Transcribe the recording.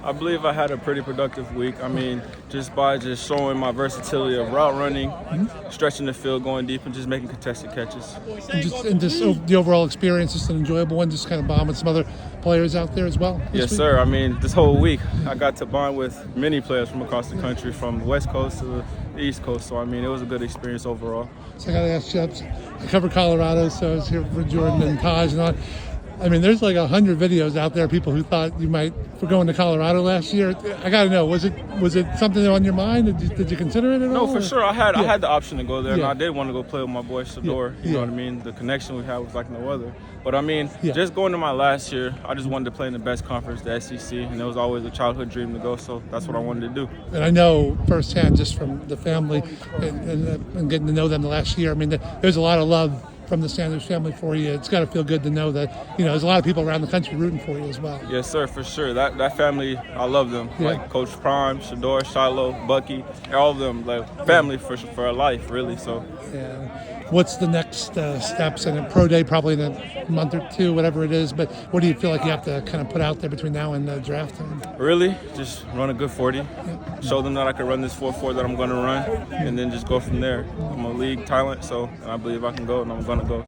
I believe I had a pretty productive week. I mean, just by showing my versatility of route running, stretching the field, going deep, and just making contested catches. And the overall experience, just an enjoyable one, just kind of bond with some other players out there as well. Yes, sir. I mean, this whole week, I got to bond with many players from across the country, from the West Coast to the East Coast. So, I mean, it was a good experience overall. So I got to ask you, I cover Colorado, so I was here for Jordan and Taj and all. I mean, there's like 100 videos out there, people who thought you might, for going to Colorado last year. I got to know, was it something on your mind? Did you consider it at all? No, for sure. I had the option to go there, and I did want to go play with my boy Shador. You know what I mean? The connection we had was like no other. But I mean, just going to my last year, I just wanted to play in the best conference, the SEC, and it was always a childhood dream to go, so that's what I wanted to do. And I know firsthand, just from the family and getting to know them the last year, I mean, there's a lot of love from the Sanders family for you. It's got to feel good to know that, there's a lot of people around the country rooting for you as well. Yes, sir, for sure. That family, I love them. Like Coach Prime, Shador, Shiloh, Bucky, all of them, like family for life, really. So. Yeah. What's the next steps? And a pro day probably in a month or two, whatever it is. But what do you feel like you have to kind of put out there between now and the draft time? Really, just run a good 40. Show them that I can run this 4.4 that I'm going to run, and then just go from there. I'm a league talent, so I believe I can go, and I'm going to go.